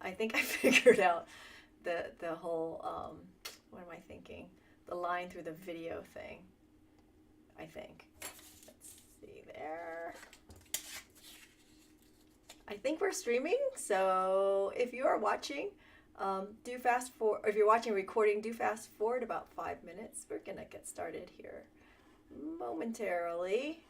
I think I figured out the whole, what am I thinking? The line through the video thing, I think. Let's see there. I think we're streaming, so if you are watching, do fast forward. If you're watching a recording, do fast forward about 5 minutes. We're gonna get started here momentarily.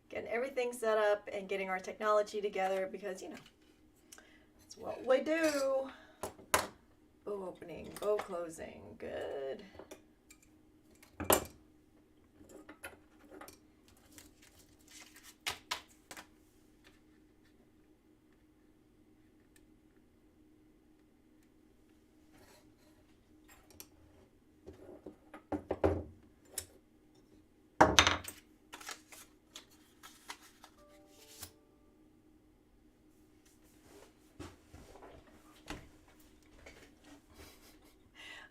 Getting everything set up and getting our technology together because, that's what we do. Bow opening, bow closing. Good.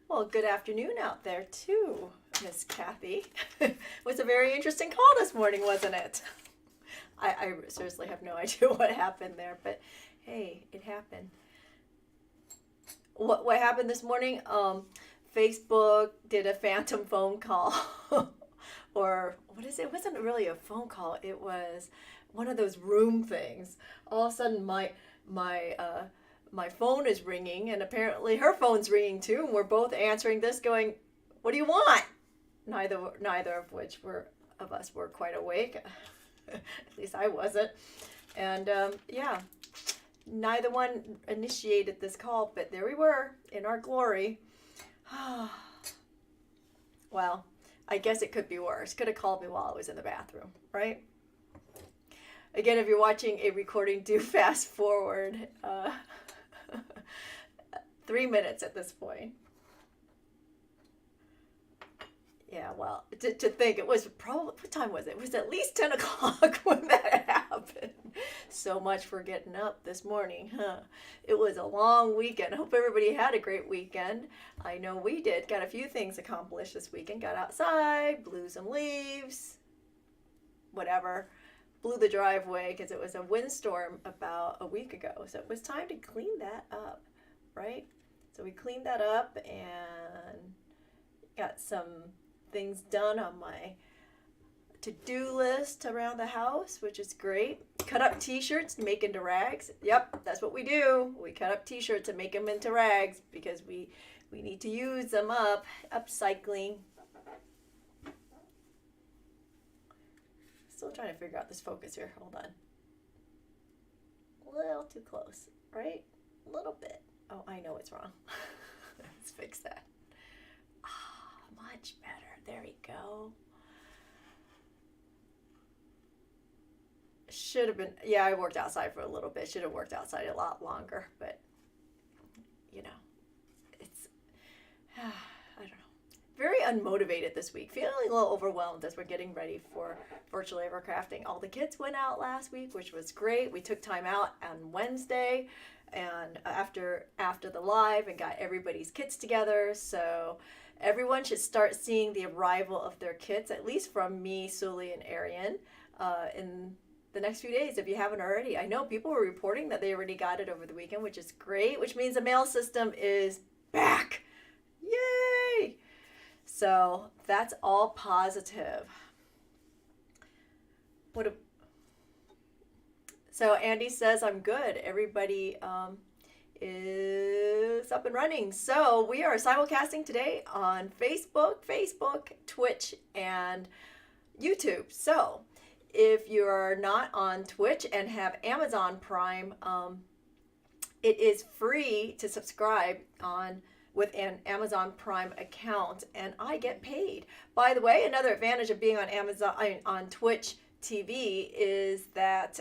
Well, good afternoon out there too, Miss Kathy. It was a very interesting call this morning, wasn't it? I seriously have no idea what happened there, but hey, it happened. What happened this morning? Facebook did a phantom phone call, or what is it? It wasn't really a phone call. It was one of those room things. All of a sudden, my phone is ringing, and apparently her phone's ringing too, and we're both answering this going, what do you want? Neither of which of us were quite awake. At least I wasn't. And yeah, neither one initiated this call, but there we were in our glory. Well, I guess it could be worse. Could have called me while I was in the bathroom, right? Again, if you're watching a recording, do fast forward 3 minutes at this point. Yeah, well, to think it was probably, what time was it? It was at least 10 o'clock when that happened. So much for getting up this morning, huh? It was a long weekend. I hope everybody had a great weekend. I know we did. Got a few things accomplished this weekend. Got outside, blew some leaves, whatever. Blew the driveway because it was a windstorm about a week ago. So it was time to clean that up, right? So we cleaned that up and got some things done on my to-do list around the house, which is great. Cut up t-shirts, make into rags. Yep, that's what we do. We cut up t-shirts and make them into rags because we need to use them up. Upcycling. Still trying to figure out this focus here. Hold on. A little too close, right? A little bit. Oh, I know it's wrong. Let's fix that. Much better. There we go. Should have been, yeah, I worked outside for a little bit. Should have worked outside a lot longer, but it's, I don't know. Very unmotivated this week. Feeling a little overwhelmed as we're getting ready for virtual Evercrafting. All the kids went out last week, which was great. We took time out on Wednesday and after the live and got everybody's kits together. So everyone should start seeing the arrival of their kits, at least from me, Sully, and Arian, in the next few days, if you haven't already. I know people were reporting that they already got it over the weekend, which is great, which means the mail system is back. Yay! So that's all positive. So Andy says, I'm good. Everybody is up and running. So we are simulcasting today on Facebook, Twitch, and YouTube. So if you're not on Twitch and have Amazon Prime, it is free to subscribe with an Amazon Prime account, and I get paid. By the way, another advantage of being on Twitch TV is that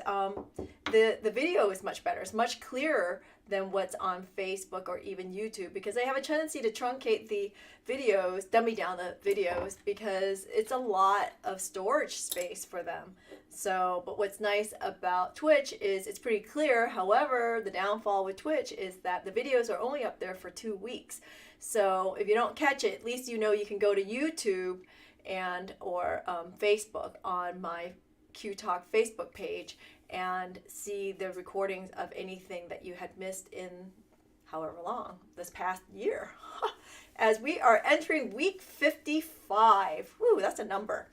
the video is much better. It's much clearer than what's on Facebook or even YouTube, because they have a tendency to truncate the videos, dummy down the videos, because it's a lot of storage space for them. So, but what's nice about Twitch is it's pretty clear. However, the downfall with Twitch is that the videos are only up there for 2 weeks. So if you don't catch it, at least you know you can go to YouTube or Facebook on my Q Talk Facebook page and see the recordings of anything that you had missed in however long this past year. As we are entering week 55. Woo, that's a number.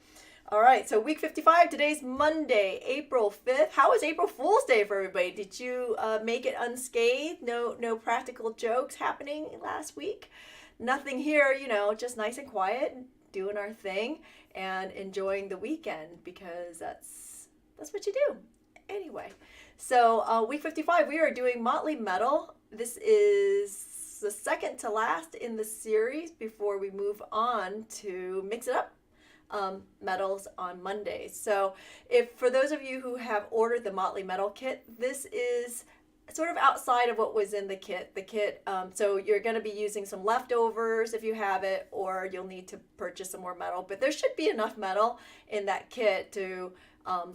All right, so week 55, today's Monday, April 5th. How was April Fool's Day for everybody? Did you make it unscathed? No practical jokes happening last week? Nothing here, just nice and quiet, doing our thing and enjoying the weekend, because that's what you do. Anyway, so week 55, we are doing Motley Metal. This is the second to last in the series before we move on to Mix It Up metals on Mondays. So for those of you who have ordered the Motley Metal kit, this is sort of outside of what was in the kit. So you're going to be using some leftovers if you have it, or you'll need to purchase some more metal. But there should be enough metal in that kit to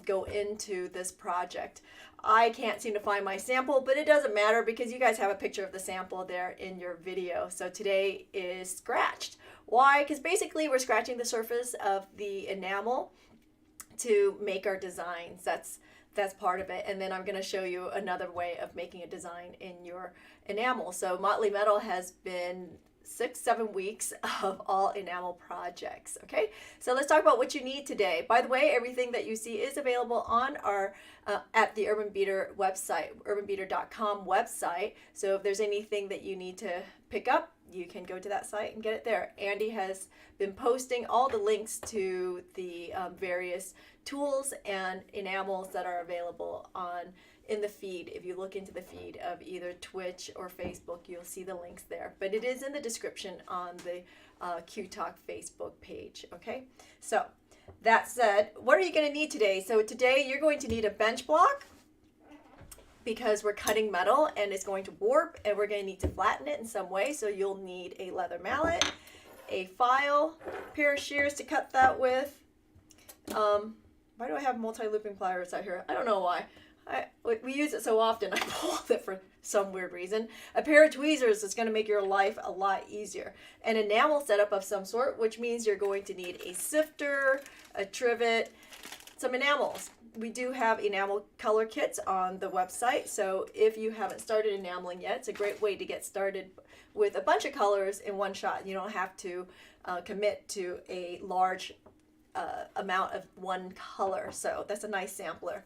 go into this project. I can't seem to find my sample, but it doesn't matter because you guys have a picture of the sample there in your video. So today is scratched. Why? Because basically we're scratching the surface of the enamel to make our designs. That's part of it. And then I'm going to show you another way of making a design in your enamel. So Motley Metal has been 6-7 weeks of all enamel projects. Okay, so let's talk about what you need today. By the way, everything that you see is available on our at the Urban Beater website, urbanbeater.com website. So if there's anything that you need to pick up, you can go to that site and get it there. Andy has been posting all the links to the various tools and enamels that are available in the feed. If you look into the feed of either Twitch or Facebook, you'll see the links there. But it is in the description on the Q Talk Facebook page. Okay, so that said, what are you going to need today? So today you're going to need a bench block, because we're cutting metal and it's going to warp, and we're going to need to flatten it in some way. So you'll need a leather mallet, a file, a pair of shears to cut that with. Why do I have multi-looping pliers out here? I don't know why. We use it so often, I pulled it for some weird reason. A pair of tweezers is going to make your life a lot easier. An enamel setup of some sort, which means you're going to need a sifter, a trivet, some enamels. We do have enamel color kits on the website, so if you haven't started enameling yet, it's a great way to get started with a bunch of colors in one shot. You don't have to commit to a large amount of one color, so that's a nice sampler.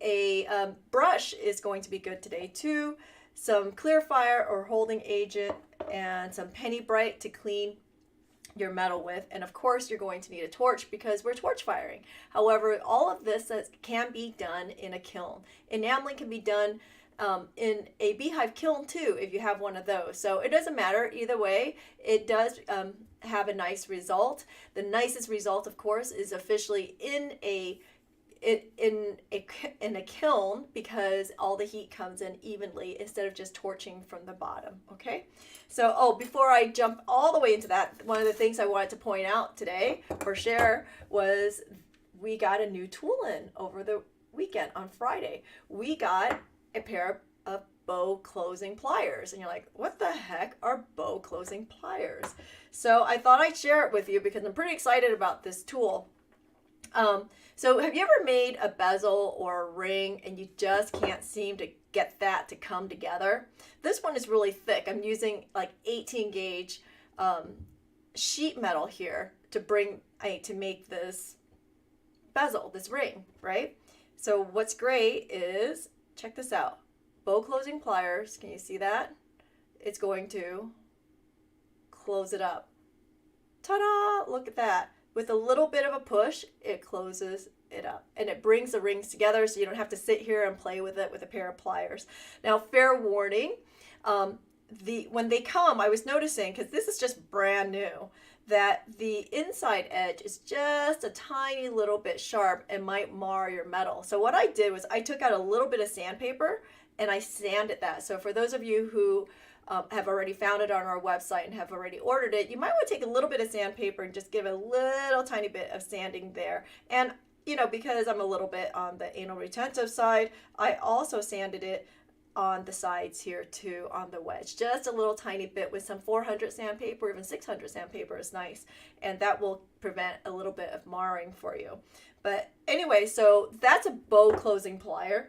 A brush is going to be good today too, some clear fire or holding agent, and some penny bright to clean your metal with, and of course you're going to need a torch because we're torch firing. However, all of this can be done in a kiln. Enameling can be done in a beehive kiln too if you have one of those. So it doesn't matter either way. It does have a nice result. The nicest result, of course, is officially in a kiln, because all the heat comes in evenly instead of just torching from the bottom. Okay, so before I jump all the way into that, one of the things I wanted to point out today or share was we got a new tool in over the weekend. On Friday we got a pair of bow closing pliers, and you're like, what the heck are bow closing pliers? So I thought I'd share it with you because I'm pretty excited about this tool. So have you ever made a bezel or a ring and you just can't seem to get that to come together? This one is really thick. I'm using like 18 gauge sheet metal here to make this bezel, this ring, right? So what's great is, check this out. Bow closing pliers, can you see that? It's going to close it up. Ta-da! Look at that. With a little bit of a push, it closes it up, and it brings the rings together so you don't have to sit here and play with it with a pair of pliers. Now, fair warning, when they come, I was noticing, because this is just brand new, that the inside edge is just a tiny little bit sharp and might mar your metal. So what I did was I took out a little bit of sandpaper and I sanded that. So for those of you who have already found it on our website and have already ordered it, you might want to take a little bit of sandpaper and just give a little tiny bit of sanding there. And you know, because I'm a little bit on the anal retentive side, I also sanded it on the sides here too, on the wedge, just a little tiny bit with some 400 sandpaper, even 600 sandpaper is nice, and that will prevent a little bit of marring for you. But anyway, so that's a bow closing plier,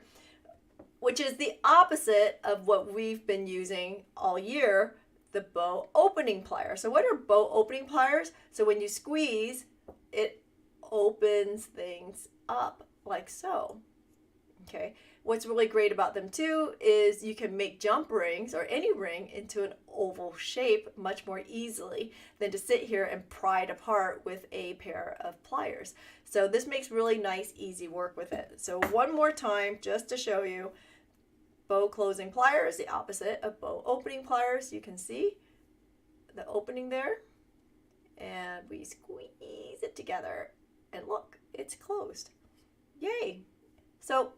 which is the opposite of what we've been using all year, the bow opening plier. So what are bow opening pliers? So when you squeeze, it opens things up like so. Okay. What's really great about them too is you can make jump rings or any ring into an oval shape much more easily than to sit here and pry it apart with a pair of pliers. So this makes really nice, easy work with it. So one more time, just to show you, bow closing pliers, the opposite of bow opening pliers. You can see the opening there, and we squeeze it together, and look, it's closed. Yay! So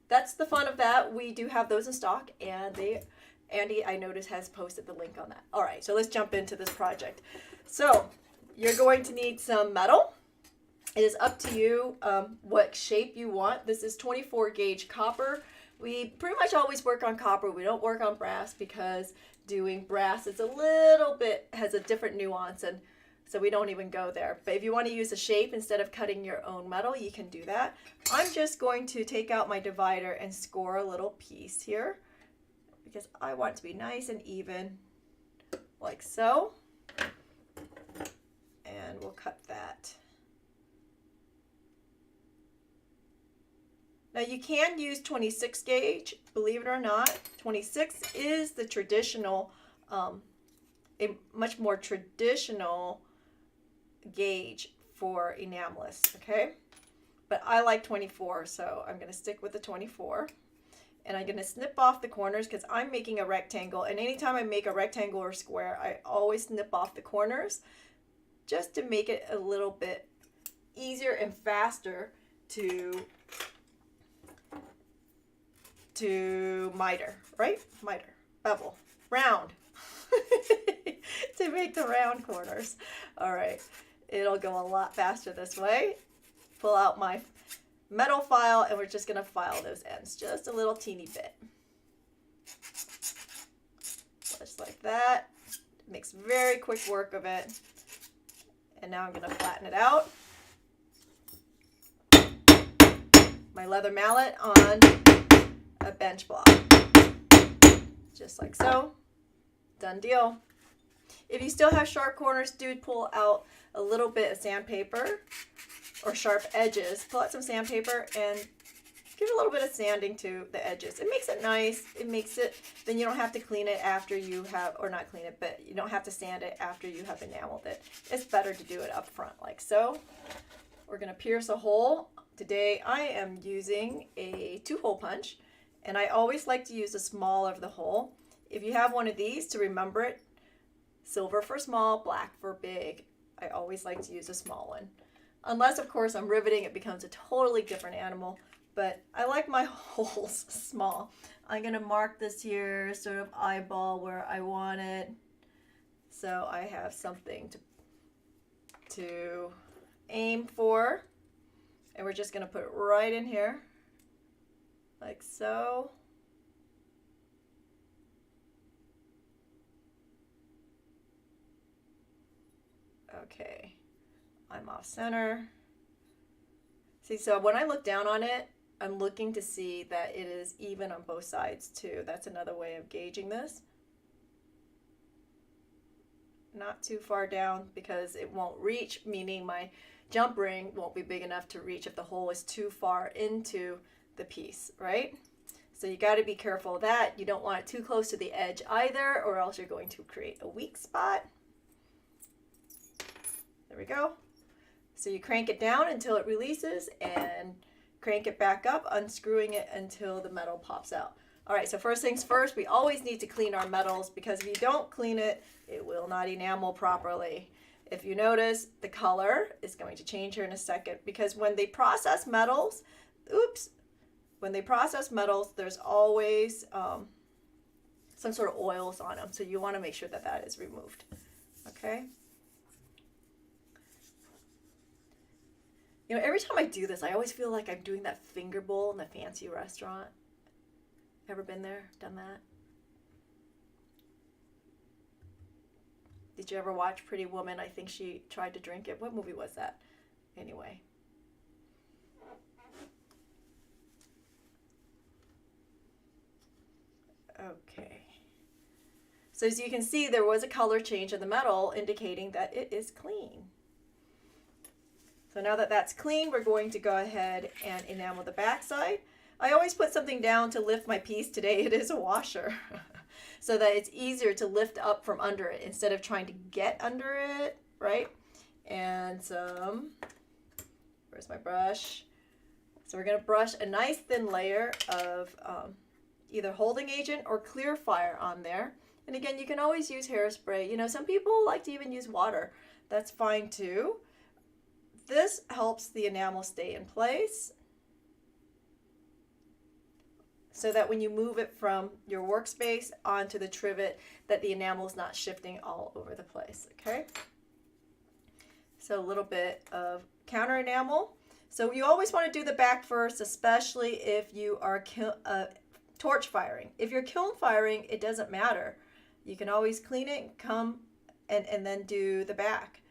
that's the fun of that. We do have those in stock, and Andy, I noticed, has posted the link on that. All right, so let's jump into this project. So you're going to need some metal. It is up to you what shape you want. This is 24 gauge copper. We pretty much always work on copper. We don't work on brass because doing brass, it's a little bit, has a different nuance, and so we don't even go there. But if you want to use a shape instead of cutting your own metal, you can do that. I'm just going to take out my divider and score a little piece here because I want it to be nice and even, like so. And we'll cut that. Now you can use 26 gauge, believe it or not. 26 is the traditional, a much more traditional gauge for enamelists, okay? But I like 24, so I'm gonna stick with the 24. And I'm gonna snip off the corners because I'm making a rectangle, and anytime I make a rectangle or square, I always snip off the corners just to make it a little bit easier and faster to miter, right? Miter, bevel, round. To make the round corners. All right, it'll go a lot faster this way. Pull out my metal file, and we're just gonna file those ends just a little teeny bit. Just like that. Makes very quick work of it. And now I'm gonna flatten it out. My leather mallet on a bench block. Just like so. Done deal. If you still have sharp corners, do pull out a little bit of sandpaper or sharp edges. Pull out some sandpaper and give a little bit of sanding to the edges. It makes it nice. It makes it, then you don't have to clean it after you have, or not clean it, but you don't have to sand it after you have enameled it. It's better to do it up front like so. We're going to pierce a hole. Today I am using a 2-hole punch, and I always like to use the smaller of the hole. If you have one of these, to remember it, silver for small, black for big. I always like to use a small one. Unless, of course, I'm riveting, it becomes a totally different animal. But I like my holes small. I'm going to mark this here, sort of eyeball where I want it. So I have something to aim for. And we're just going to put it right in here, like so. Okay, I'm off center. See, so when I look down on it, I'm looking to see that it is even on both sides too. That's another way of gauging this. Not too far down because it won't reach, meaning my jump ring won't be big enough to reach if the hole is too far into the piece, right? So you got to be careful of that. You don't want it too close to the edge either, or else you're going to create a weak spot. There we go. So you crank it down until it releases and crank it back up, unscrewing it until the metal pops out. All right, so first things first, we always need to clean our metals because if you don't clean it, it will not enamel properly. If you notice, the color is going to change here in a second, because when they process metals, when they process metals, there's always some sort of oils on them. So you want to make sure that that is removed. Okay. You know, every time I do this, I always feel like I'm doing that finger bowl in the fancy restaurant. Ever been there? Done that? Did you ever watch Pretty Woman? I think she tried to drink it. What movie was that? Anyway. Okay. So as you can see, there was a color change in the metal indicating that it is clean. So now that that's clean, we're going to go ahead and enamel the backside. I always put something down to lift my piece. Today it is a washer. So that it's easier to lift up from under it instead of trying to get under it, right? And where's my brush? So we're gonna brush a nice thin layer of either holding agent or clear fire on there. And again, you can always use hairspray. You know, some people like to even use water. That's fine too. This helps the enamel stay in place, so that when you move it from your workspace onto the trivet, that the enamel is not shifting all over the place, okay? So a little bit of counter enamel. So you always want to do the back first, especially if you are torch firing. If you're kiln firing, it doesn't matter. You can always clean it and come and then do the back,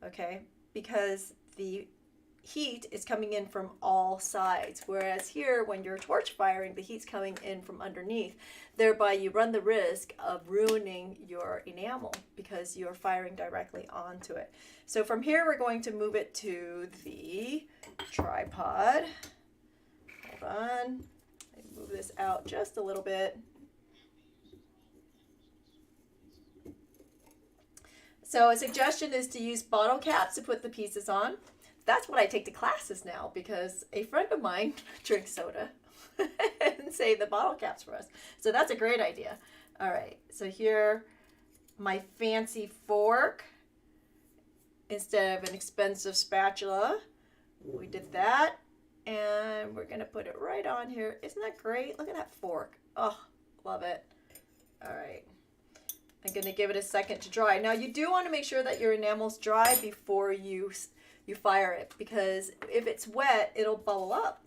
okay? Because the heat is coming in from all sides, whereas here when you're torch firing, the heat's coming in from underneath. Thereby you run the risk of ruining your enamel because you're firing directly onto it. So from here we're going to move it to the tripod. Hold on, move this out just a little bit. So a suggestion is to use bottle caps to put the pieces on. That's what I take to classes now, because a friend of mine drinks soda and save the bottle caps for us. So that's a great idea. All right, so here, my fancy fork instead of an expensive spatula. We did that, and we're gonna put it right on here. Isn't that great? Look at that fork. Oh, love it. All right. I'm gonna give it a second to dry. Now you do want to make sure that your enamel's dry before you fire it, because if it's wet, it'll bubble up,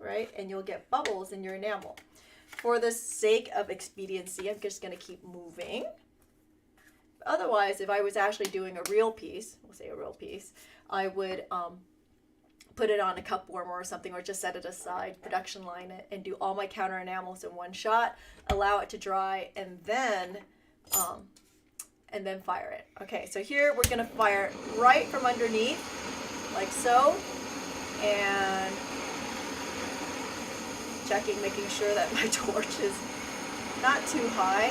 right? And you'll get bubbles in your enamel. For the sake of expediency, I'm just gonna keep moving. Otherwise, if I was actually doing a real piece, we'll say a real piece, I would put it on a cup warmer or something, or just set it aside, production line it, and do all my counter enamels in one shot, allow it to dry, and then fire it. Okay, so here we're gonna fire right from underneath, like so, and checking, making sure that my torch is not too high.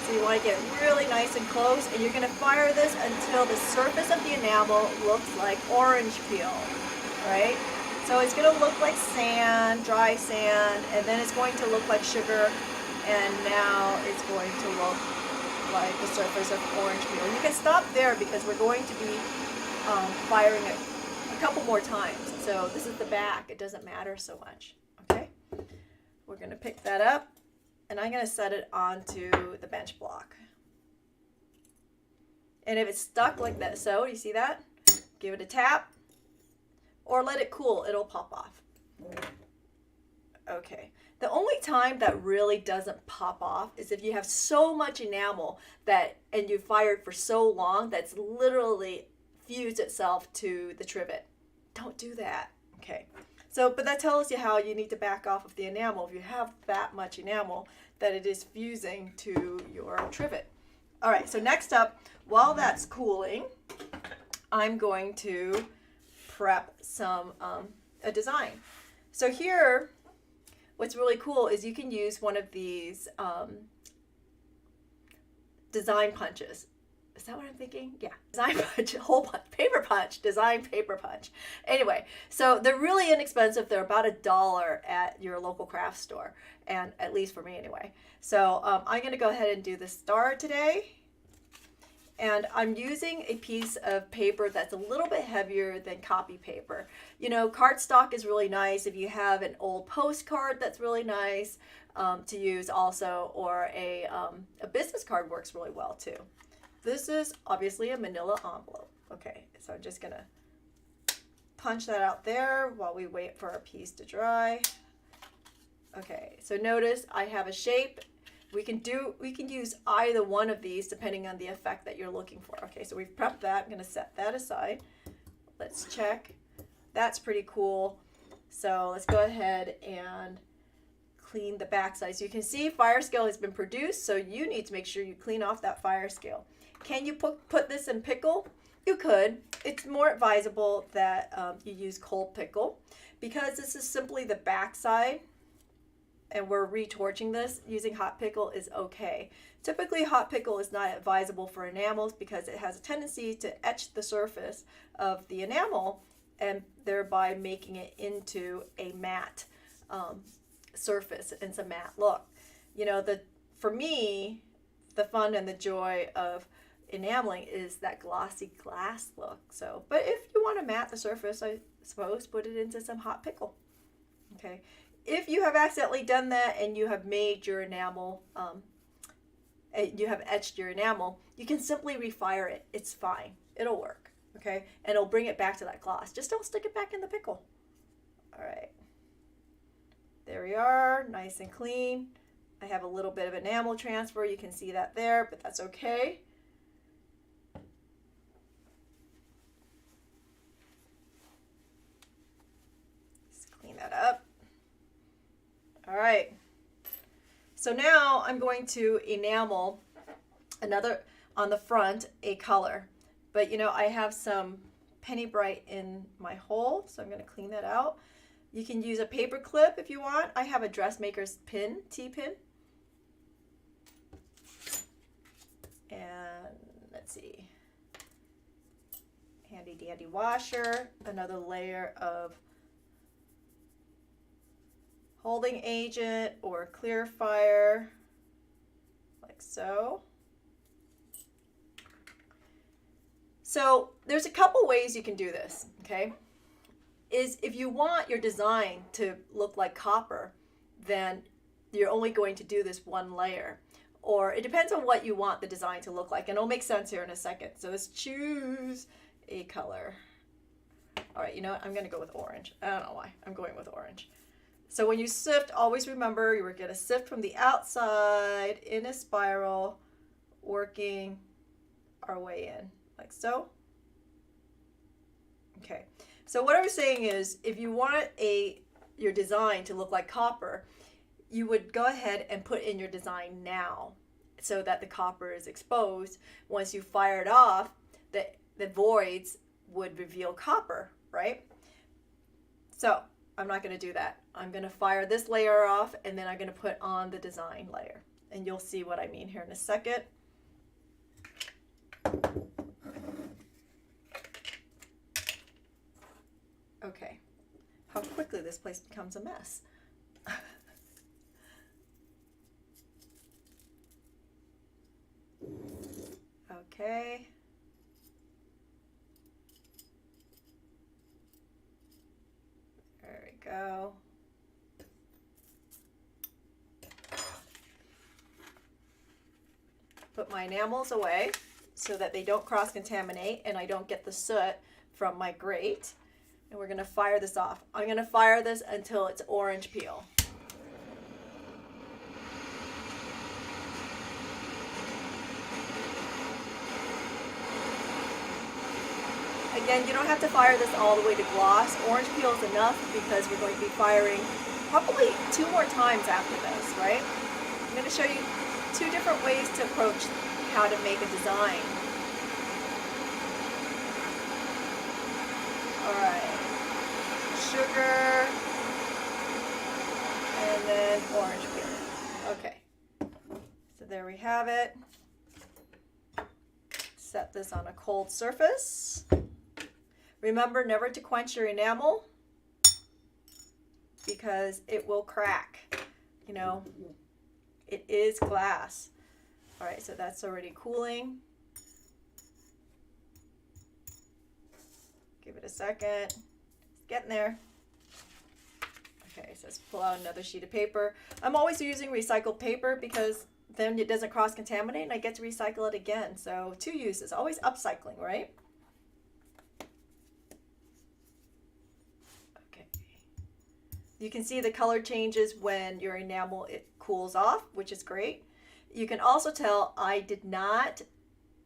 So you want to get really nice and close, and you're gonna fire this until the surface of the enamel looks like orange peel, right? So it's gonna look like sand, dry sand, and then it's going to look like sugar, and now it's going to look like the surface of orange peel. You can stop there because we're going to be firing it a couple more times. So this is the back. It doesn't matter so much. Okay, we're going to pick that up, and I'm going to set it onto the bench block. And if it's stuck like that, so you see that? Give it a tap, or let it cool. It'll pop off. Okay. The only time that really doesn't pop off is if you have so much enamel and you fired for so long that's literally fused itself to the trivet. Don't do that. Okay. So, but that tells you how you need to back off of the enamel if you have that much enamel that it is fusing to your trivet. All right. So next up, while that's cooling, I'm going to prep a design. So here, what's really cool is you can use one of these design punches. Is that what I'm thinking? Yeah, design punch, hole punch, paper punch, design paper punch. Anyway, so they're really inexpensive. They're about $1 at your local craft store, and at least for me anyway. So I'm gonna go ahead and do the star today. And I'm using a piece of paper that's a little bit heavier than copy paper. You know, cardstock is really nice if you have an old postcard, that's really nice to use also, or a business card works really well too. This is obviously a manila envelope. Okay, so I'm just gonna punch that out there while we wait for our piece to dry. Okay, so notice I have a shape. We can use either one of these depending on the effect that you're looking for. Okay, so we've prepped that. I'm going to set that aside. Let's check. That's pretty cool. So let's go ahead and clean the backside. So you can see fire scale has been produced, so you need to make sure you clean off that fire scale. Can you put this in pickle? You could. It's more advisable that you use cold pickle because this is simply the backside. And we're retorching this, using hot pickle is okay. Typically, hot pickle is not advisable for enamels because it has a tendency to etch the surface of the enamel and thereby making it into a matte surface. It's a matte look. You know, for me, the fun and the joy of enameling is that glossy glass look. So, but if you want to matte the surface, I suppose, put it into some hot pickle. Okay. If you have accidentally done that and you have made your enamel, you have etched your enamel, you can simply refire it. It's fine. It'll work, okay? And it'll bring it back to that gloss. Just don't stick it back in the pickle. All right. There we are, nice and clean. I have a little bit of enamel transfer. You can see that there, but that's okay. Just clean that up. All right, so now I'm going to enamel another on the front, a color. But you know, I have some Penny Bright in my hole, so I'm going to clean that out. You can use a paper clip if you want. I have a dressmaker's pin, T-pin. And let's see, handy dandy washer, another layer of holding agent or clear fire, like so. So there's a couple ways you can do this, okay? Is if you want your design to look like copper, then you're only going to do this one layer. Or it depends on what you want the design to look like, and it'll make sense here in a second. So let's choose a color. All right, you know what? I'm gonna go with orange. I don't know why, I'm going with orange. So when you sift, always remember you were going to sift from the outside in a spiral, working our way in, like so. Okay, so what I was saying is if you want your design to look like copper, you would go ahead and put in your design now so that the copper is exposed. Once you fire it off, the voids would reveal copper, right? So I'm not going to do that. I'm going to fire this layer off and then I'm going to put on the design layer. And you'll see what I mean here in a second. Okay. How quickly this place becomes a mess. Okay. There we go. Put my enamels away so that they don't cross-contaminate and I don't get the soot from my grate. And we're going to fire this off. I'm going to fire this until it's orange peel. Again, you don't have to fire this all the way to gloss. Orange peel is enough because we're going to be firing probably 2 more times after this, right? I'm going to show you 2 different ways to approach how to make a design. All right, sugar, and then orange peel. Okay, so there we have it. Set this on a cold surface. Remember never to quench your enamel because it will crack. You know, it is glass. All right, so that's already cooling. Give it a second. It's getting there. Okay, so let's pull out another sheet of paper. I'm always using recycled paper because then it doesn't cross-contaminate and I get to recycle it again. So 2 uses, always upcycling, right? Okay. You can see the color changes when your enamel, it cools off, which is great. You can also tell I did not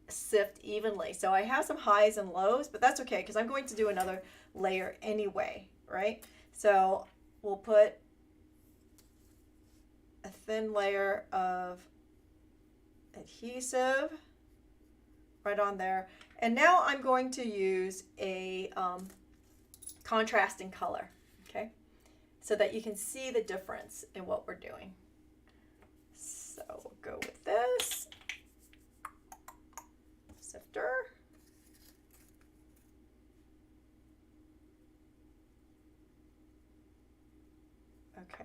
sift evenly. So I have some highs and lows, but that's okay because I'm going to do another layer anyway, right? So we'll put a thin layer of adhesive right on there. And now I'm going to use a contrasting color, okay? So that you can see the difference in what we're doing. So we'll go with this sifter. Okay.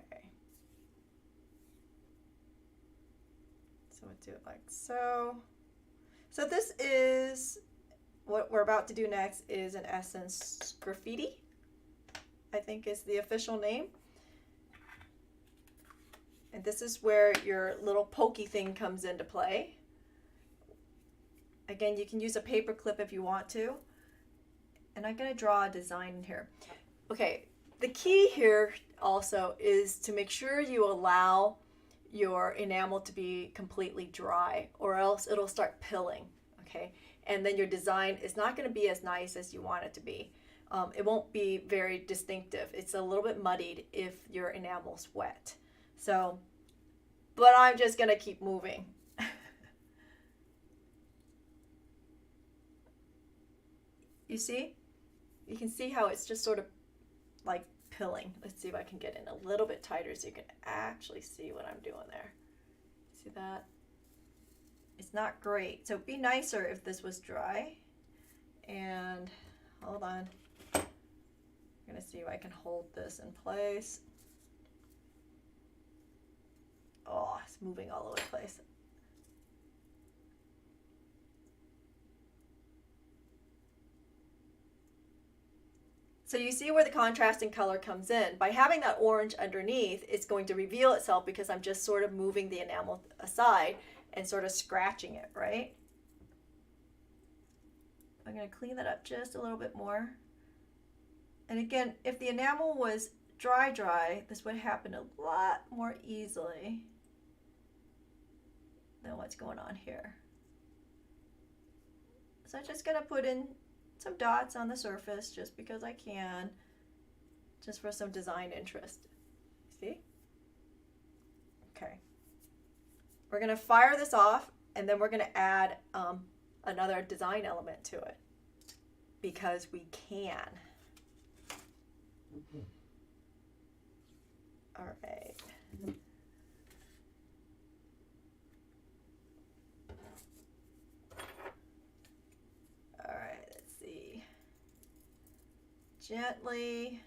So we'll do it like so. So this is what we're about to do next is an Essence Graffiti, I think is the official name. And this is where your little pokey thing comes into play. Again, you can use a paper clip if you want to. And I'm going to draw a design in here. Okay, the key here also is to make sure you allow your enamel to be completely dry or else it'll start pilling, okay? And then your design is not going to be as nice as you want it to be. It won't be very distinctive. It's a little bit muddied if your enamel's wet. So, but I'm just going to keep moving. You see? You can see how it's just sort of like pilling. Let's see if I can get in a little bit tighter so you can actually see what I'm doing there. See that? It's not great. So it'd be nicer if this was dry. And hold on. I'm going to see if I can hold this in place. Oh, it's moving all over the place. So you see where the contrasting color comes in. By having that orange underneath, it's going to reveal itself because I'm just sort of moving the enamel aside and sort of scratching it, right? I'm going to clean that up just a little bit more. And again, if the enamel was dry, this would happen a lot more easily than what's going on here. So I'm just going to put in some dots on the surface just because I can, just for some design interest. See? Okay. We're going to fire this off and then we're going to add another design element to it because we can. All right. All right, let's see. Gently.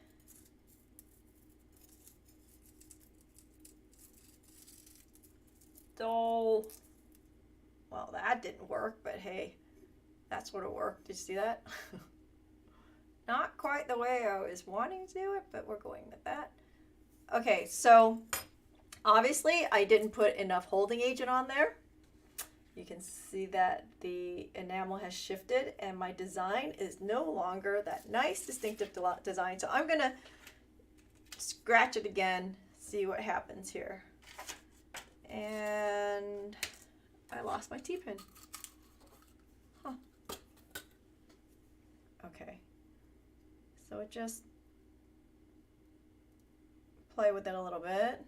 Dull. Well, that didn't work, but hey, that sort of worked. Did you see that? Not quite the way I was wanting to do it, but we're going with that. Okay, so obviously I didn't put enough holding agent on there. You can see that the enamel has shifted and my design is no longer that nice distinctive design. So I'm gonna scratch it again, see what happens here. And I lost my T-pin. Huh. Okay. So it just play with it a little bit.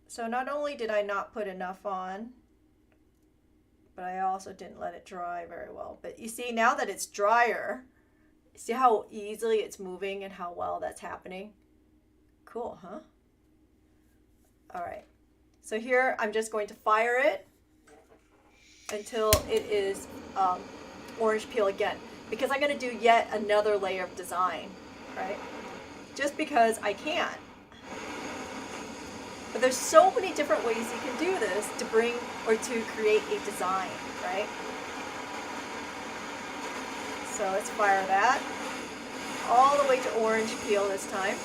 So not only did I not put enough on, but I also didn't let it dry very well. But you see now that it's drier, see how easily it's moving and how well that's happening? Cool, huh? All right. So here I'm just going to fire it until it is orange peel again, because I'm going to do yet another layer of design, right? Just because I can. But there's so many different ways you can do this to bring or to create a design, right? So let's fire that all the way to orange peel this time.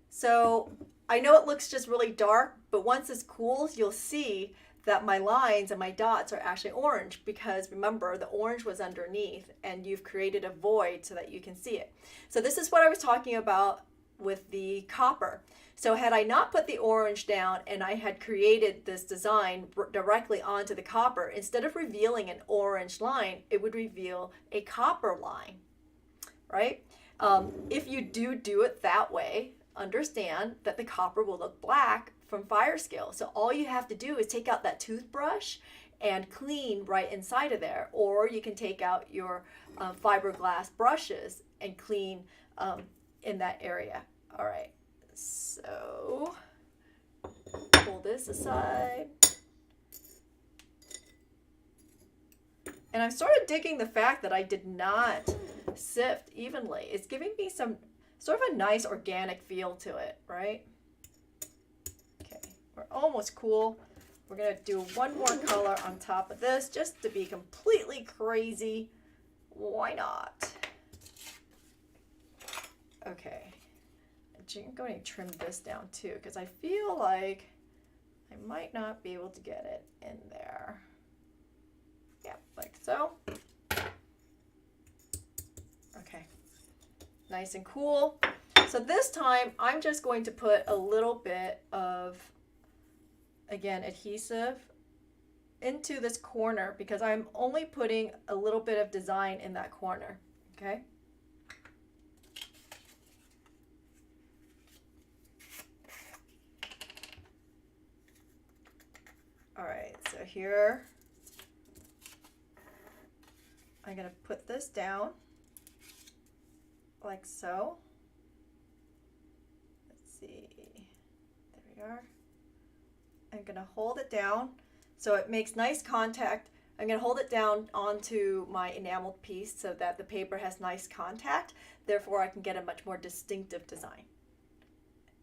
So I know it looks just really dark, but once this cools, you'll see that my lines and my dots are actually orange because remember the orange was underneath and you've created a void so that you can see it. So this is what I was talking about with the copper. So had I not put the orange down and I had created this design directly onto the copper, instead of revealing an orange line, it would reveal a copper line, right? If you do it that way, understand that the copper will look black from fire scale. So all you have to do is take out that toothbrush and clean right inside of there. Or you can take out your fiberglass brushes and clean in that area. All right, so pull this aside. And I'm sort of digging the fact that I did not sift evenly. It's giving me some sort of a nice organic feel to it, right? Okay, we're almost cool. We're gonna do one more color on top of this just to be completely crazy. Why not? Okay, I'm going to trim this down too because I feel like I might not be able to get it in there. Yeah, like so. Okay, nice and cool. So this time I'm just going to put a little bit of, again, adhesive into this corner because I'm only putting a little bit of design in that corner, okay? All right, so here I'm going to put this down like so. Let's see, there we are. I'm going to hold it down so it makes nice contact. I'm going to hold it down onto my enameled piece so that the paper has nice contact. Therefore, I can get a much more distinctive design.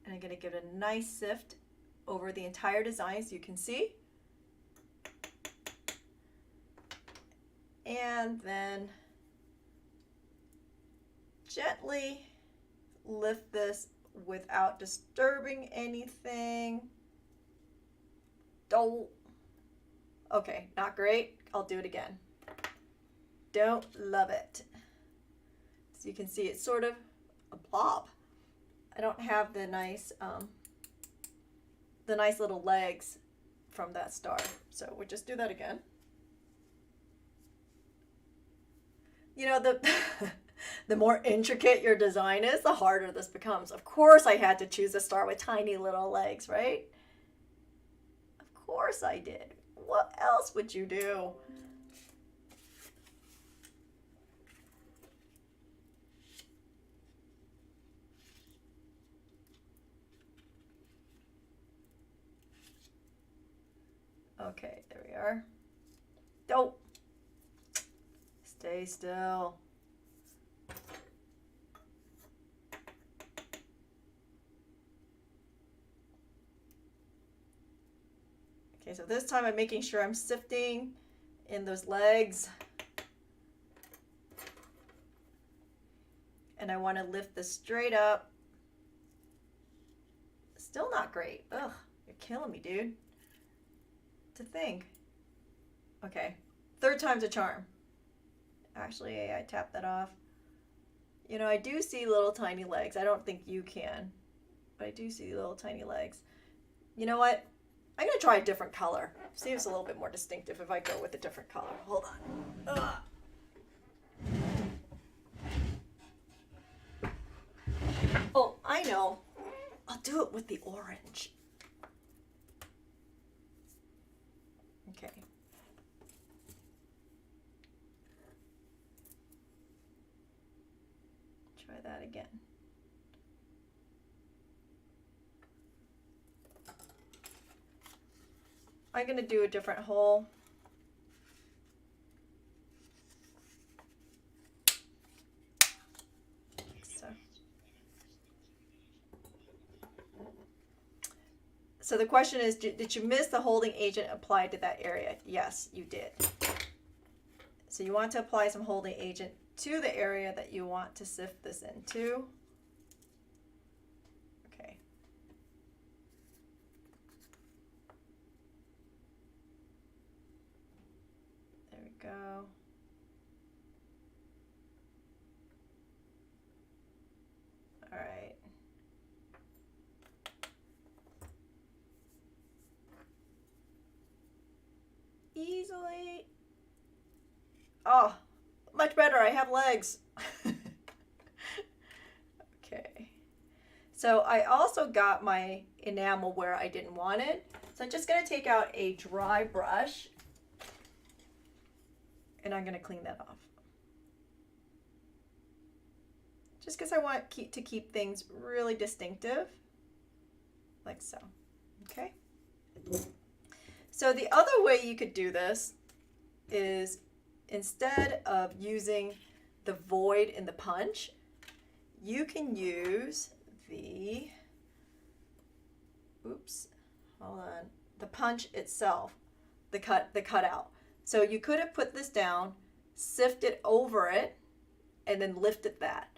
And I'm going to give it a nice sift over the entire design so you can see. And then gently lift this without disturbing anything. Don't. Okay, not great. I'll do it again. Don't love it. So you can see it's sort of a blob. I don't have the nice little legs from that star. So we'll just do that again. You know, the more intricate your design is, the harder this becomes. Of course I had to choose a star with tiny little legs, right? Of course I did. What else would you do? Okay, there we are. Don't. Stay still. Okay, so this time I'm making sure I'm sifting in those legs. And I want to lift this straight up. Still not great. Ugh, you're killing me, dude. To think. Okay, third time's a charm. Actually, I tapped that off. You know, I do see little tiny legs. I don't think you can, but I do see little tiny legs. You know what? I'm going to try a different color. See if it's a little bit more distinctive if I go with a different color. Hold on. Oh, I know. I'll do it with the orange. Okay. I'm going to do a different hole. So the question is, did you miss the holding agent applied to that area? Yes, you did. So you want to apply some holding agent to the area that you want to sift this into. Okay. There we go. All right. Easily. Oh, much better. I have legs. Okay. So I also got my enamel where I didn't want it. So I'm just going to take out a dry brush and I'm going to clean that off. Just because I want to keep things really distinctive, like so. Okay. So the other way you could do this is, instead of using the void in the punch, you can use the, oops, hold on, the punch itself, the cutout. So you could have put this down, sifted over it, and then lifted that.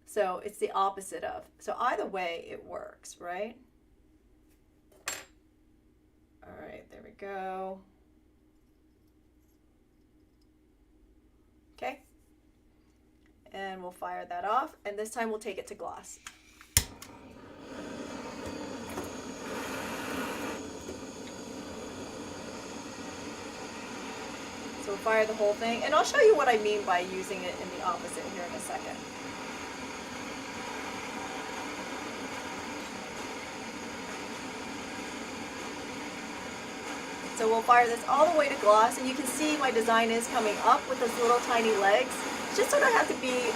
So it's the opposite of. So either way, it works, right? All right, there we go. Okay. And we'll fire that off. And this time we'll take it to gloss. So we'll fire the whole thing. And I'll show you what I mean by using it in the opposite here in a second. So we'll fire this all the way to gloss, and you can see my design is coming up with those little tiny legs. Just sort of have to be,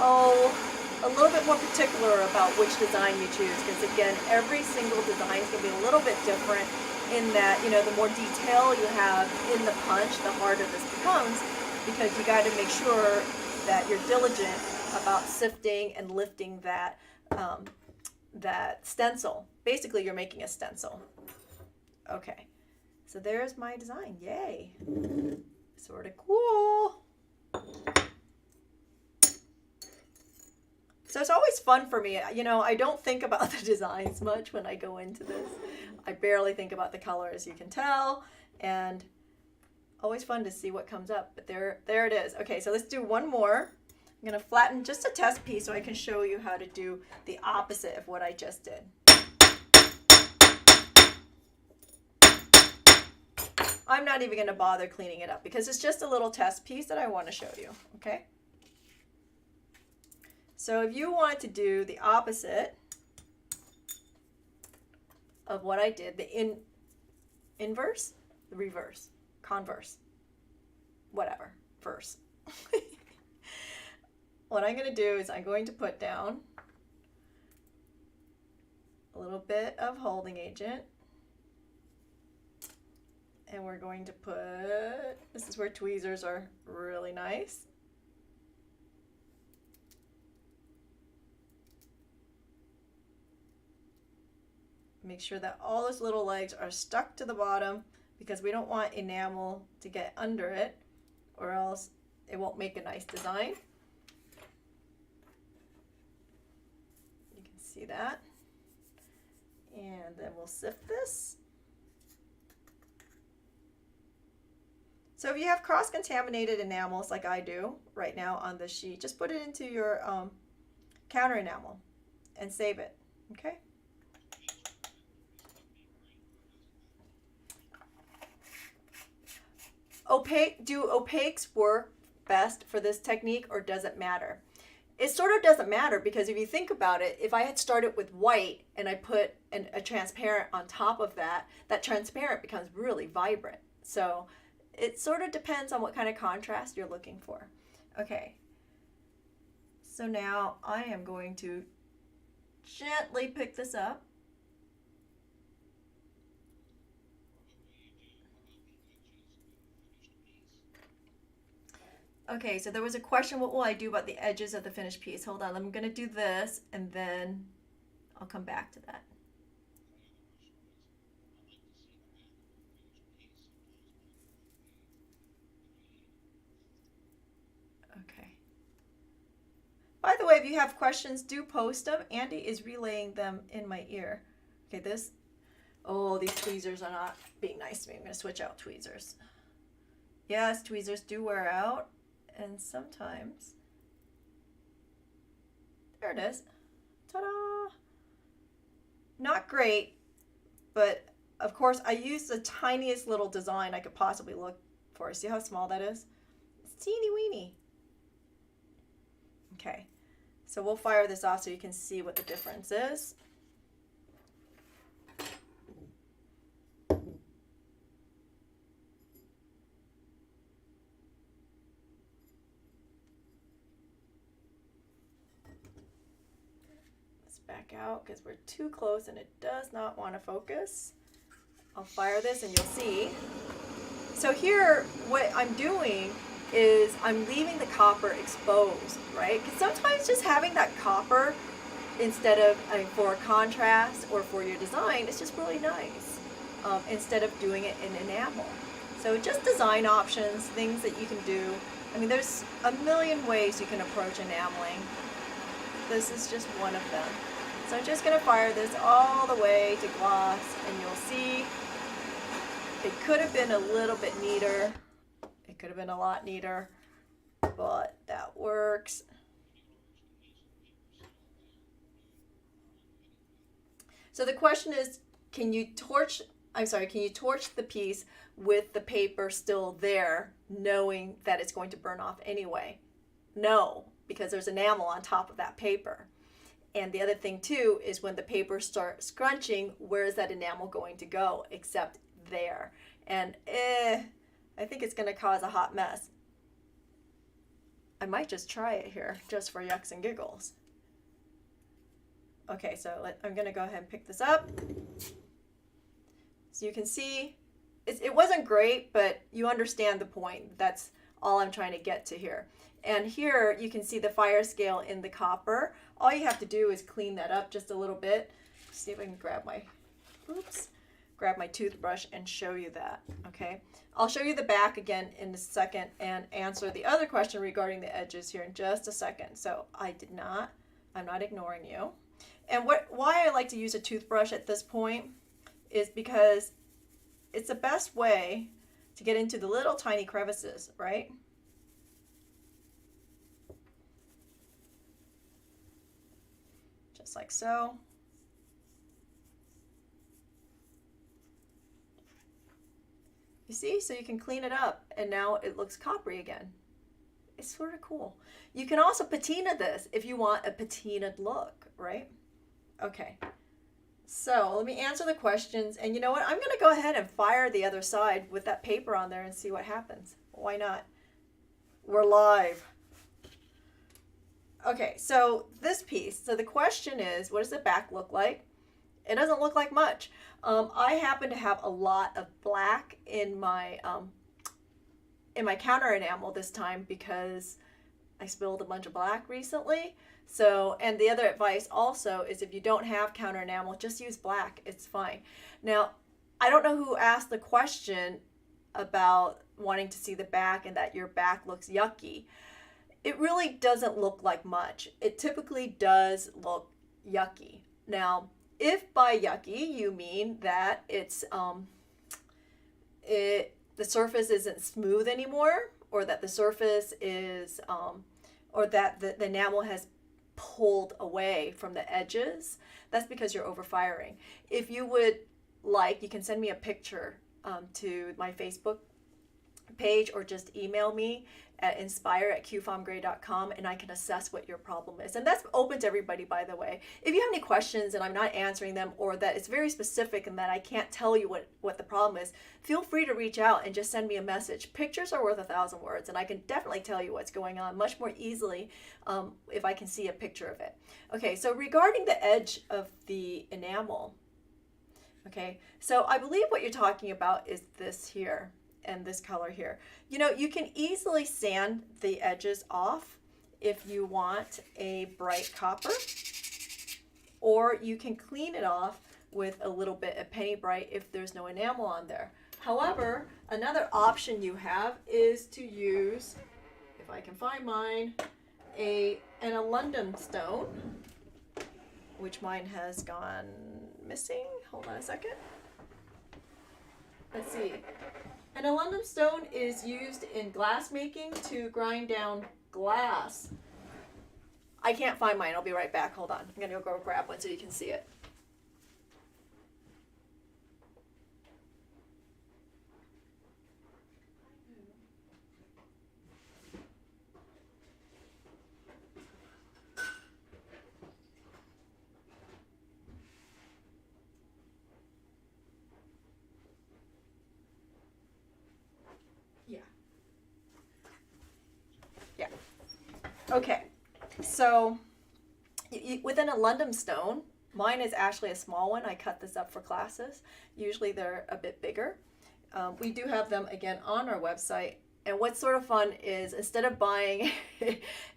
a little bit more particular about which design you choose, because again, every single design is going to be a little bit different in that, you know, the more detail you have in the punch, the harder this becomes, because you got to make sure that you're diligent about sifting and lifting that, that stencil. Basically, you're making a stencil. Okay. So there's my design. Yay. Sort of cool. So it's always fun for me. You know, I don't think about the designs much when I go into this. I barely think about the colors, you can tell. And always fun to see what comes up. But there it is. Okay, so let's do one more. I'm going to flatten just a test piece so I can show you how to do the opposite of what I just did. I'm not even going to bother cleaning it up because it's just a little test piece that I want to show you, okay? So if you want to do the opposite of what I did, the inverse, the reverse, converse, whatever, verse. What I'm going to do is I'm going to put down a little bit of holding agent. And we're going to put, this is where tweezers are really nice. Make sure that all those little legs are stuck to the bottom because we don't want enamel to get under it or else it won't make a nice design. You can see that. And then we'll sift this. So if you have cross-contaminated enamels like I do right now on this sheet, just put it into your counter enamel and save it, okay? Do opaques work best for this technique or does it matter? It sort of doesn't matter because if you think about it, if I had started with white and I put a transparent on top of that, that transparent becomes really vibrant. So it sort of depends on what kind of contrast you're looking for. Okay, so now I am going to gently pick this up. Okay, so there was a question, what will I do about the edges of the finished piece? Hold on, I'm going to do this, and then I'll come back to that. Okay. By the way, if you have questions, do post them. Andy is relaying them in my ear. Okay, this, oh, these tweezers are not being nice to me. I'm going to switch out tweezers. Yes, tweezers do wear out, and sometimes, there it is. Ta-da! Not great, but of course I used the tiniest little design I could possibly look for. See how small that is? It's teeny weeny. Okay, so we'll fire this off so you can see what the difference is. Let's back out because we're too close and it does not want to focus. I'll fire this and you'll see. So here, what I'm doing is I'm leaving the copper exposed, right? Because sometimes just having that copper instead of, for contrast or for your design, it's just really nice instead of doing it in enamel. So just design options, things that you can do. I mean, there's a million ways you can approach enameling. This is just one of them. So I'm just going to fire this all the way to gloss, and you'll see it could have been a little bit neater. It could have been a lot neater, but that works. So the question is, can you torch the piece with the paper still there, knowing that it's going to burn off anyway? No, because there's enamel on top of that paper. And the other thing too is when the paper starts scrunching, where is that enamel going to go except there? And I think it's going to cause a hot mess. I might just try it here just for yucks and giggles. Okay, so I'm going to go ahead and pick this up. So you can see it wasn't great, but you understand the point. That's all I'm trying to get to here. And here you can see the fire scale in the copper. All you have to do is clean that up just a little bit. See if I can grab my toothbrush and show you that, okay? I'll show you the back again in a second and answer the other question regarding the edges here in just a second. So I'm not ignoring you. And why I like to use a toothbrush at this point is because it's the best way to get into the little tiny crevices, right? Just like so. You see? So you can clean it up and now it looks coppery again. It's sort of cool. You can also patina this if you want a patinaed look, right? Okay. So let me answer the questions. And you know what? I'm going to go ahead and fire the other side with that paper on there and see what happens. Why not? We're live. Okay, so this piece. So the question is, what does the back look like? It doesn't look like much. I happen to have a lot of black in my counter enamel this time because I spilled a bunch of black recently. So, and the other advice also is if you don't have counter enamel, just use black. It's fine. Now, I don't know who asked the question about wanting to see the back and that your back looks yucky. It really doesn't look like much. It typically does look yucky. Now, if by yucky you mean that it's the surface isn't smooth anymore, or that the surface is or that the enamel has pulled away from the edges, that's because you're overfiring. If you would like, you can send me a picture to my Facebook page or just email me at inspire@qfomgray.com and I can assess what your problem is. And that's open to everybody, by the way. If you have any questions and I'm not answering them, or that it's very specific and that I can't tell you what the problem is, feel free to reach out and just send me a message. Pictures are worth 1,000 words, and I can definitely tell you what's going on much more easily if I can see a picture of it. Okay, so regarding the edge of the enamel, okay, so I believe what you're talking about is this here. and this color here. You know, you can easily sand the edges off if you want a bright copper, or you can clean it off with a little bit of penny bright if there's no enamel on there. However, another option you have is to use, if I can find mine, an alundum stone, which mine has gone missing. Hold on a second. Let's see. An alundum stone is used in glass making to grind down glass. I can't find mine. I'll be right back. Hold on. I'm going to go grab one so you can see it. Yeah. Okay. So with an alundum stone, mine is actually a small one. I cut this up for classes. Usually they're a bit bigger. We do have them again on our website. And what's sort of fun is instead of buying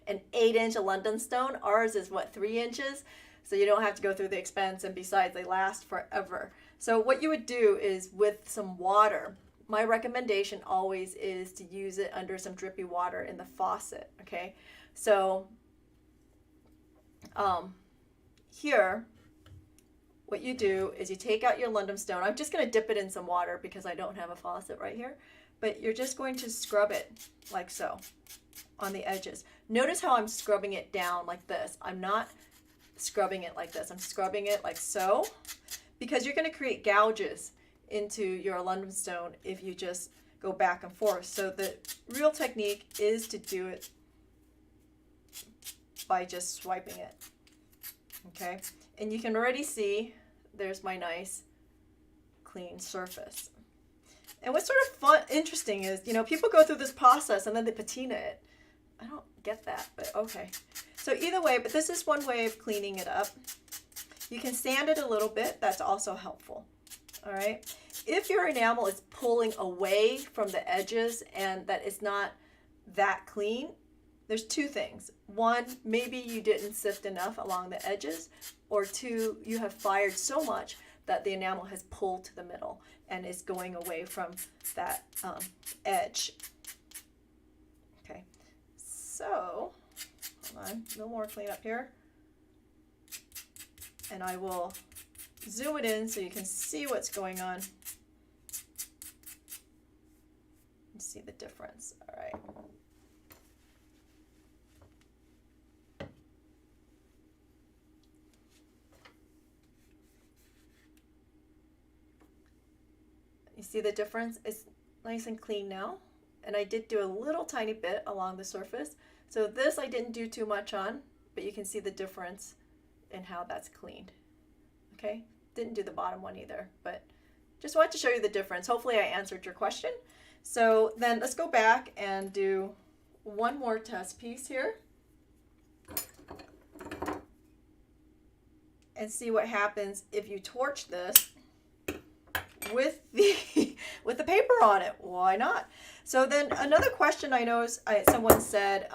an 8-inch alundum stone, ours is 3 inches. So you don't have to go through the expense, and besides, they last forever. So what you would do is with some water, my recommendation always is to use it under some drippy water in the faucet, okay? So here, what you do is you take out your alundum stone. I'm just going to dip it in some water because I don't have a faucet right here. But you're just going to scrub it like so on the edges. Notice how I'm scrubbing it down like this. I'm not scrubbing it like this. I'm scrubbing it like so, because you're going to create gouges into your alundum stone if you just go back and forth. So the real technique is to do it by just swiping it. Okay, and you can already see there's my nice clean surface. And what's sort of fun, interesting is, you know, people go through this process and then they patina it. I don't get that, but okay. So either way, but this is one way of cleaning it up. You can sand it a little bit. That's also helpful. All right. If your enamel is pulling away from the edges and that it's not that clean, there's two things. One, maybe you didn't sift enough along the edges, or two, you have fired so much that the enamel has pulled to the middle and is going away from that edge. Okay, so hold on, no more cleanup here. And I will zoom it in so you can see what's going on. You see the difference. All right. You see the difference? It's nice and clean now. And I did do a little tiny bit along the surface. So this I didn't do too much on, but you can see the difference in how that's cleaned. Okay, didn't do the bottom one either, but just wanted to show you the difference. Hopefully I answered your question. So then let's go back and do one more test piece here and see what happens if you torch this with the paper on it. Why not? So then another question I know is someone said,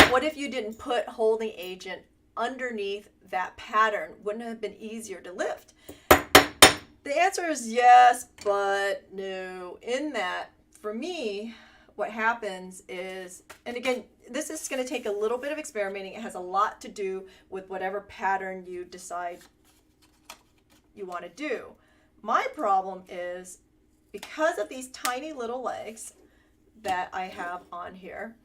what if you didn't put holding agent underneath that pattern? Wouldn't it have been easier to lift? The answer is yes, but no. In that, for me, what happens is, and again, this is going to take a little bit of experimenting. It has a lot to do with whatever pattern you decide you want to do. My problem is, because of these tiny little legs that I have on here,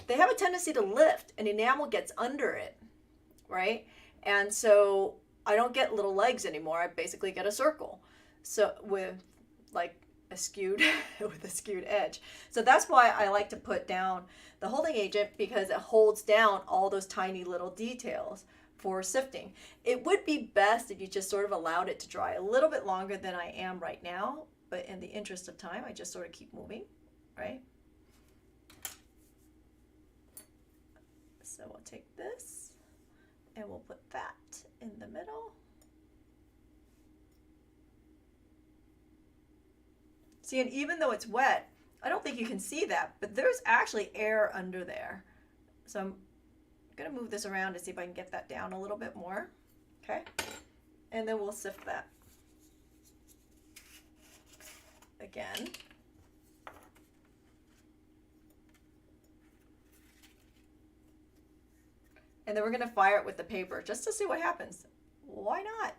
they have a tendency to lift and enamel gets under it, right? And so I don't get little legs anymore. I basically get a circle. So with like a skewed with a skewed edge. So that's why I like to put down the holding agent, because it holds down all those tiny little details for sifting. It would be best if you just sort of allowed it to dry a little bit longer than I am right now, but in the interest of time, I just sort of keep moving, right? So we'll take this and we'll put that in the middle. See, and even though it's wet, I don't think you can see that, but there's actually air under there. So I'm going to move this around to see if I can get that down a little bit more. Okay. And then we'll sift that again. And then we're going to fire it with the paper just to see what happens. Why not?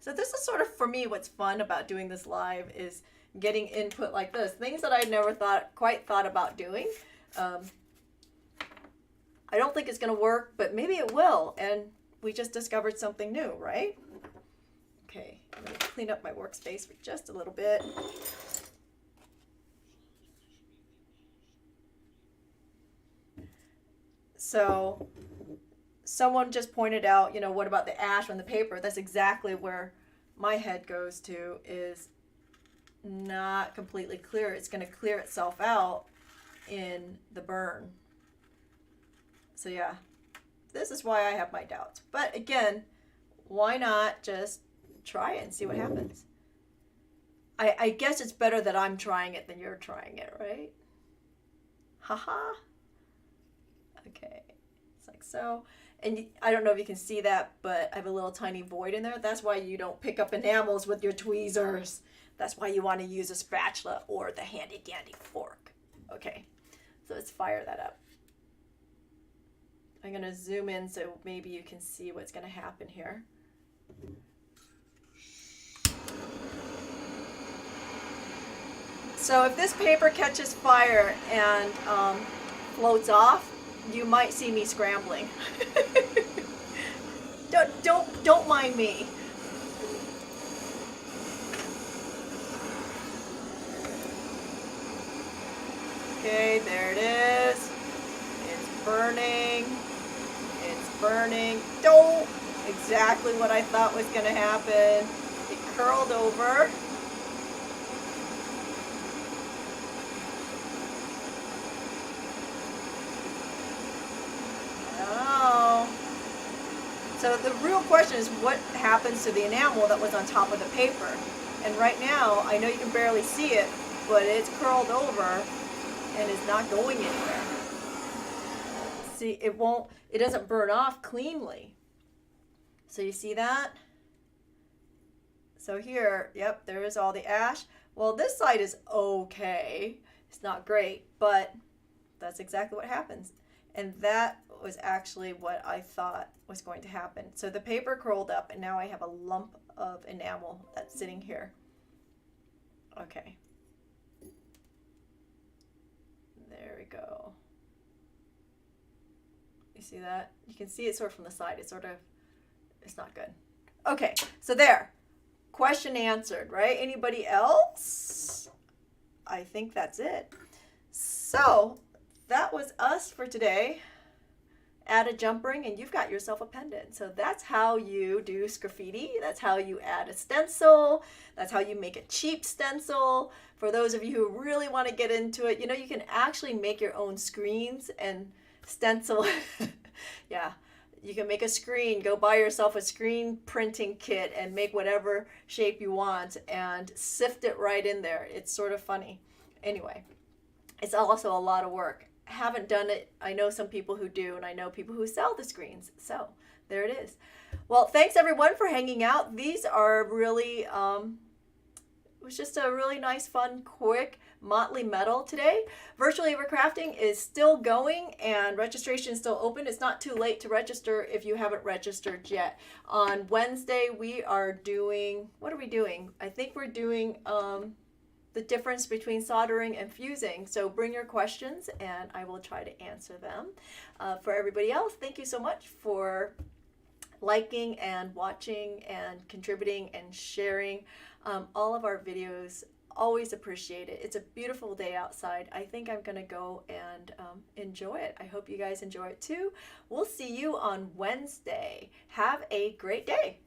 So this is sort of, for me, what's fun about doing this live is getting input like this. Things that I never quite thought about doing. I don't think it's going to work, but maybe it will. And we just discovered something new, right? Okay, I'm going to clean up my workspace for just a little bit. So someone just pointed out, what about the ash on the paper? That's exactly where my head goes to, is not completely clear. It's going to clear itself out in the burn. So yeah, this is why I have my doubts. But again, why not just try it and see what happens? I guess it's better that I'm trying it than you're trying it, right? Haha. Okay, it's like so. And I don't know if you can see that, but I have a little tiny void in there. That's why you don't pick up enamels with your tweezers. That's why you want to use a spatula or the handy dandy fork. Okay, so let's fire that up. I'm going to zoom in so maybe you can see what's going to happen here. So if this paper catches fire and floats off, you might see me scrambling. Don't mind me. Okay, there it is. It's burning. It's burning. Don't! Exactly what I thought was going to happen. It curled over. Oh. So the real question is, what happens to the enamel that was on top of the paper? And right now, I know you can barely see it, but it's curled over and is not going anywhere. See, it doesn't burn off cleanly. So you see that? So here, yep, there is all the ash. Well, this side is okay. It's not great, but that's exactly what happens. And that was actually what I thought was going to happen. So the paper curled up, and now I have a lump of enamel that's sitting here. Okay. There we go. You see that? You can see it sort of from the side. It's not good. Okay, so there. Question answered, right? Anybody else? I think that's it. So that was us for today. Add a jump ring and you've got yourself a pendant. So that's how you do graffiti. That's how you add a stencil. That's how you make a cheap stencil. For those of you who really want to get into it, you can actually make your own screens and stencil. Yeah, you can make a screen. Go buy yourself a screen printing kit and make whatever shape you want and sift it right in there. It's sort of funny. Anyway, it's also a lot of work. Haven't done it. I know some people who do, and I know people who sell the screens. So there it is. Well, thanks everyone for hanging out. These are really, it was just a really nice, fun, quick Motley metal today. Virtual Ever Crafting is still going and registration is still open. It's not too late to register if you haven't registered yet. On Wednesday, we are doing, what are we doing? I think we're doing, the difference between soldering and fusing. So bring your questions and I will try to answer them. For everybody else, thank you so much for liking and watching and contributing and sharing all of our videos. Always appreciate it. It's a beautiful day outside. I think I'm gonna go and enjoy it. I hope you guys enjoy it too. We'll see you on Wednesday. Have a great day.